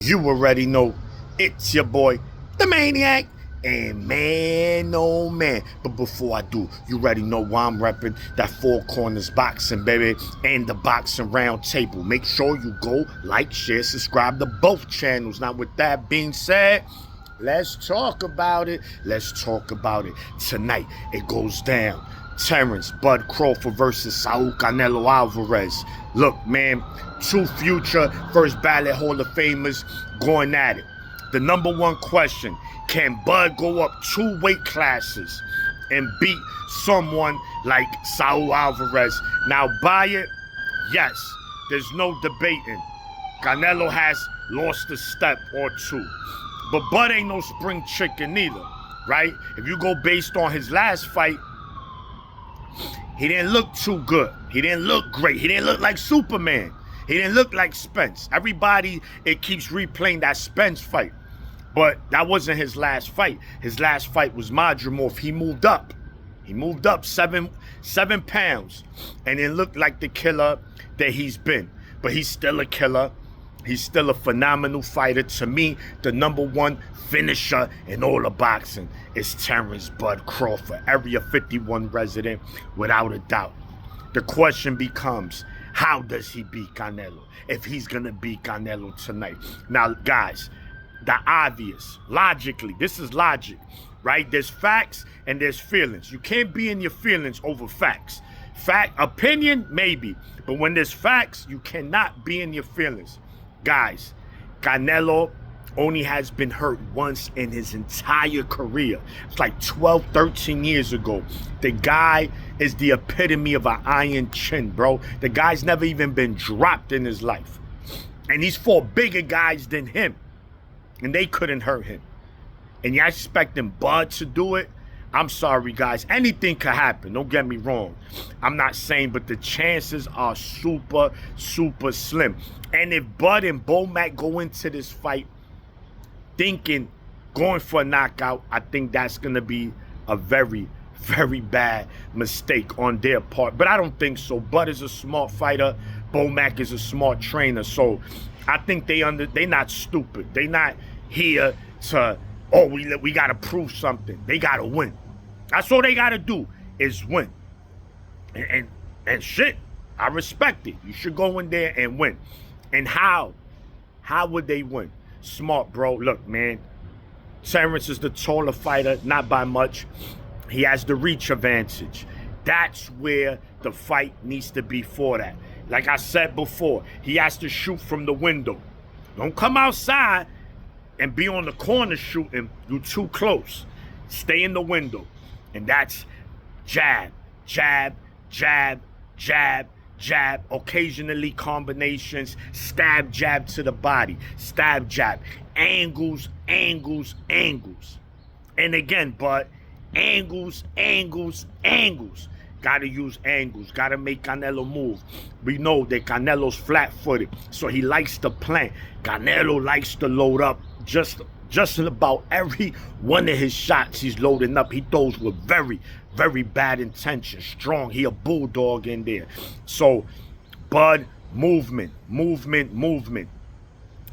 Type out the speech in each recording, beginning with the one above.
You already know it's your boy, the Maniac. And man, oh man. But before I do, you already know why I'm repping that Four Corners Boxing, baby, and the Boxing Round Table. Make sure you go like, share, subscribe to both channels. Now, with that being said, let's talk about it. Let's talk about it. Tonight, it goes down. Terrence, Bud Crawford versus Saul Canelo Alvarez. Look, man, two future first ballot Hall of Famers going at it. The number one question, can Bud go up 2 weight classes and beat someone like Saul Alvarez? Now, by it, yes, there's no debating. Canelo has lost a step or two. But Bud ain't no spring chicken either, right? If you go based on his last fight, he didn't look too good. He didn't look great. He didn't look like Superman. He didn't look like Spence. Everybody, it keeps replaying that Spence fight. But that wasn't his last fight. His last fight was Madrimov. He moved up. He moved up seven pounds. And it looked like the killer that he's been. But he's still a killer. He's still a phenomenal fighter. To me, the number one finisher in all of boxing is Terrence Bud Crawford, Area 51 resident, without a doubt. The question becomes, how does he beat Canelo? If he's going to beat Canelo tonight. Now, guys, the obvious, logically, this is logic, right? There's facts and there's feelings. You can't be in your feelings over facts. Opinion, maybe. But when there's facts, you cannot be in your feelings. Guys, Canelo only has been hurt once in his entire career. It's like 12, 13 years ago. The guy is the epitome of an iron chin, bro. The guy's never even been dropped in his life. And he's fought bigger guys than him. And they couldn't hurt him. And you're expecting Bud to do it? I'm sorry, guys. Anything could happen. Don't get me wrong. I'm not saying, but the chances are super, super slim. And if Bud and Bomac go into this fight thinking, going for a knockout, I think that's going to be a very, very bad mistake on their part. But I don't think so. Bud is a smart fighter. Bomac is a smart trainer. So I think they're not stupid. They not here to, oh, we got to prove something. They got to win. That's all they got to do is win. And shit, I respect it. You should go in there and win. And how? How would they win? Smart, bro. Look, man, Terrence is the taller fighter, not by much. He has the reach advantage. That's where the fight needs to be for that. Like I said before, he has to shoot from the window. Don't come outside and be on the corner shooting. You're too close. Stay in the window. And that's jab, jab, jab, jab, jab. Occasionally combinations. Stab, jab to the body. Stab, jab. Angles, angles, angles. And again, but angles, angles, angles. Got to use angles. Got to make Canelo move. We know that Canelo's flat-footed, so he likes to plant. Canelo likes to load up. Just about every one of his shots he's loading up, he throws with very, very bad intention. Strong. He a bulldog in there. So, Bud, movement, movement, movement.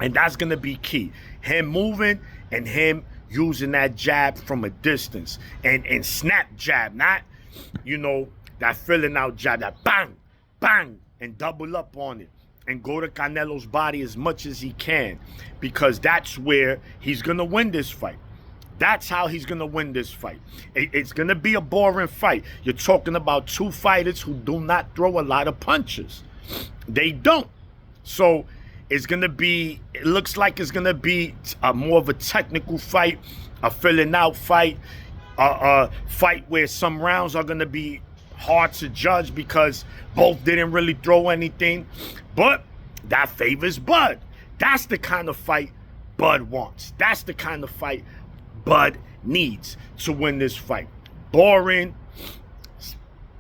And that's going to be key. Him moving and him using that jab from a distance. And snap jab, not, you know, that filling out jab, that bang, bang, and double up on it. And go to Canelo's body as much as he can. Because that's where he's going to win this fight. That's how he's going to win this fight. It's going to be a boring fight. You're talking about two fighters who do not throw a lot of punches. They don't. So it's going to be, it looks like it's going to be more of a technical fight, a filling out fight, a fight where some rounds are going to be hard to judge because both didn't really throw anything. But that favors Bud. That's the kind of fight Bud wants. That's the kind of fight Bud needs to win this fight. Boring,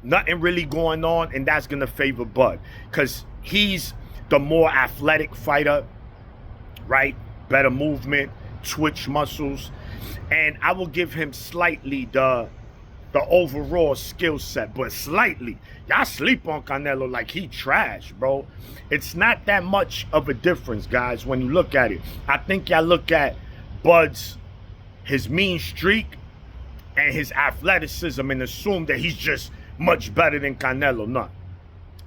nothing really going on, and that's going to favor Bud because he's the more athletic fighter, right? Better movement, twitch muscles. And I will give him slightly the the overall skill set, but slightly. Y'all sleep on Canelo like he trash, bro. It's not that much of a difference, guys, when you look at it. I think y'all look at Bud's, his mean streak, and his athleticism and assume that he's just much better than Canelo. No,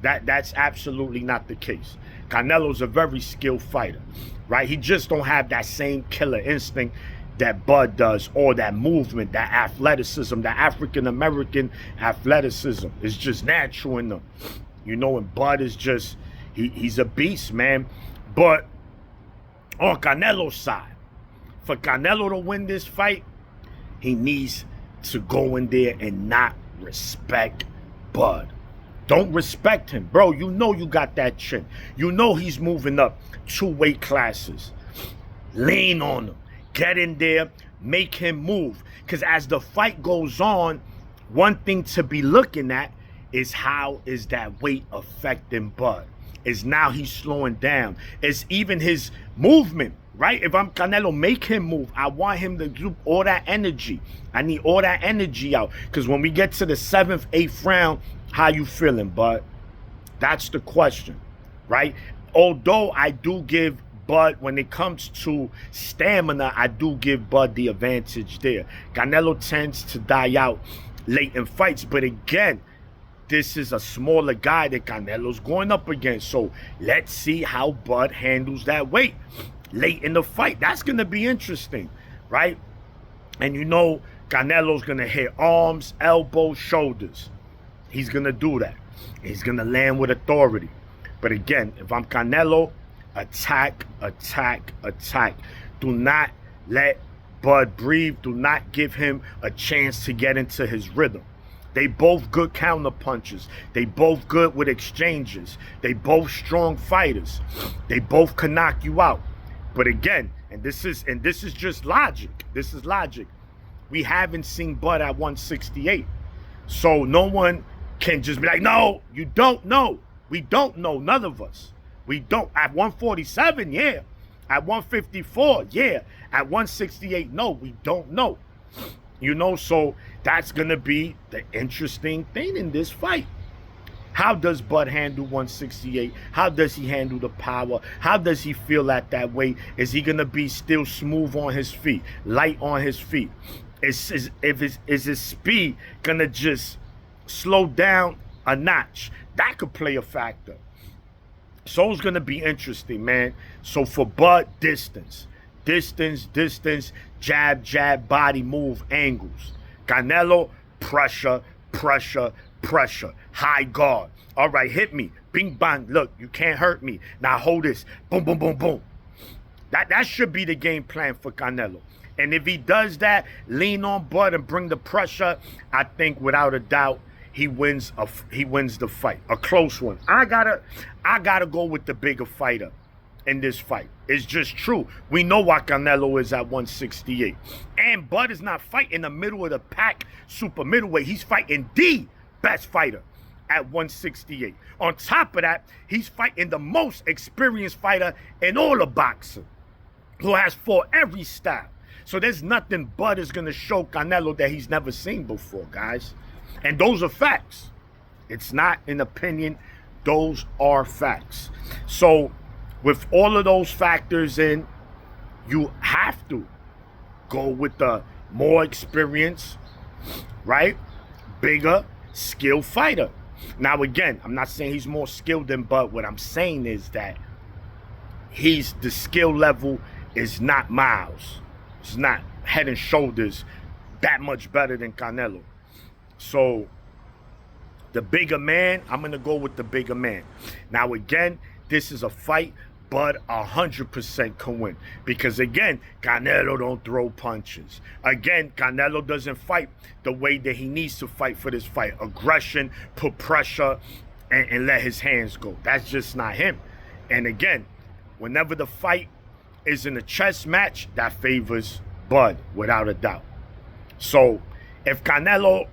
that's absolutely not the case. Canelo's a very skilled fighter, right? He just don't have that same killer instinct that Bud does, or that movement, that athleticism, that African-American athleticism is just natural in them. You know, and Bud is just, he's a beast, man. But on Canelo's side, for Canelo to win this fight, he needs to go in there and not respect Bud. Don't respect him, bro. You know you got that chin. You know he's moving up 2 weight classes. Lean on him. Get in there, make him move. Because as the fight goes on, one thing to be looking at is how is that weight affecting Bud. Is now he's slowing down. It's even his movement, right? If I'm Canelo, make him move. I want him to do all that energy. I need all that energy out. Because when we get to the 7th, 8th round, how you feeling, Bud? That's the question, right? Although I do give Bud, when it comes to stamina, I do give Bud the advantage there. Canelo tends to die out late in fights, but again, this is a smaller guy that Canelo's going up against. So let's see how Bud handles that weight late in the fight. That's going to be interesting, right? And you know Canelo's going to hit arms, elbows, shoulders. He's going to do that. He's going to land with authority. But again, if I'm Canelo, attack, attack, attack. Do not let Bud breathe. Do not give him a chance to get into his rhythm. They both good counter punches. They both good with exchanges. They both strong fighters. They both can knock you out. But again, and this is just logic. This is logic. We haven't seen Bud at 168. So no one can just be like, no, you don't know. We don't know, none of us. We don't. At 147, yeah. At 154, yeah. At 168, no, we don't know. You know, so that's going to be the interesting thing in this fight. How does Bud handle 168? How does he handle the power? How does he feel at that weight? Is he going to be still smooth on his feet, light on his feet? Is his speed going to just slow down a notch? That could play a factor. So it's going to be interesting, man. So for Bud, distance, jab, jab, body move, angles. Canelo, pressure, pressure, pressure, high guard. All right, hit me. Bing, bang. Look, you can't hurt me. Now hold this. Boom, boom, boom, boom. That should be the game plan for Canelo. And if he does that, lean on Bud and bring the pressure, I think without a doubt, he wins the fight. A close one. I gotta go with the bigger fighter in this fight. It's just true. We know why Canelo is at 168. And Bud is not fighting the middle of the pack super middleweight. He's fighting the best fighter at 168. On top of that, he's fighting the most experienced fighter in all of boxing, who has fought every style. So there's nothing Bud is going to show Canelo that he's never seen before, guys. And those are facts. It's not an opinion. Those are facts. So with all of those factors in, you have to go with the more experienced, right? Bigger, skilled fighter. Now, again, I'm not saying he's more skilled than Bud. What I'm saying is that the skill level is not miles. It's not head and shoulders that much better than Canelo. So the bigger man, I'm going to go with the bigger man. Now, again, this is a fight Bud 100% can win. Because, again, Canelo don't throw punches. Again, Canelo doesn't fight the way that he needs to fight for this fight. Aggression, put pressure, and let his hands go. That's just not him. And, again, whenever the fight is in a chess match, that favors Bud, without a doubt. So, if Canelo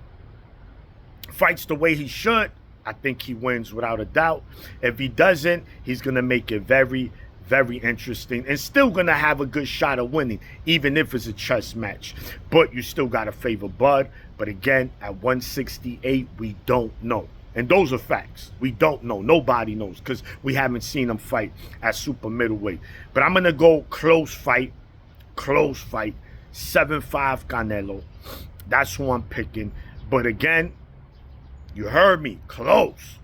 fights the way he should, I think he wins without a doubt. If he doesn't, he's going to make it very, Very interesting, and still gonna have a good shot of winning, even if it's a chess match. But you still gotta favor Bud. But again, at 168, we don't know. And those are facts. We don't know. Nobody knows, because we haven't seen him fight at super middleweight. But I'm gonna go close fight. Close fight. 7-5 Canelo. That's who I'm picking. But again, you heard me. Close.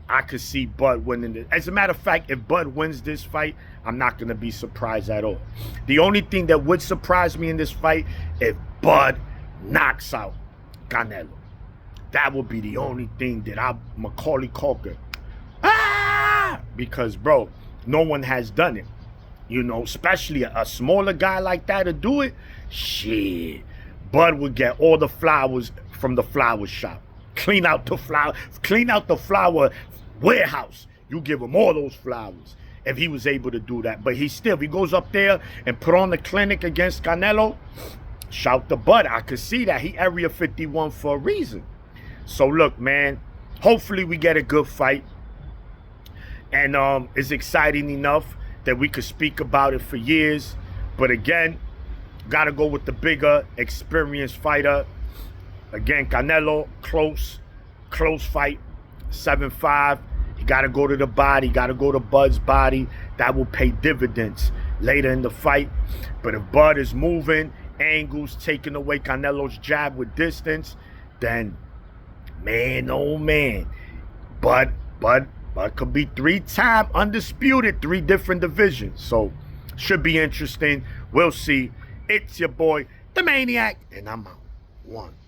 I could see Bud winning it. As a matter of fact, if Bud wins this fight, I'm not going to be surprised at all. The only thing that would surprise me in this fight, if Bud knocks out Canelo. That would be the only thing that Macaulay Culkin. Because, bro, no one has done it. You know, especially a smaller guy like that to do it. Shit. Bud would get all the flowers from the flower shop. Clean out the flower warehouse. You give him all those flowers if he was able to do that. But if he goes up there and put on the clinic against Canelo, shout to Bud. I could see that. He Area 51 for a reason. So look, man, hopefully we get a good fight. And it's exciting enough that we could speak about it for years. But again, gotta go with the bigger, experienced fighter. Again, Canelo, close fight, 7-5. You got to go to the body, got to go to Bud's body. That will pay dividends later in the fight. But if Bud is moving, angles, taking away Canelo's jab with distance, then, man, oh, man, Bud could be 3-time undisputed, 3 different divisions. So, should be interesting. We'll see. It's your boy, the Maniac, and I'm out. 1.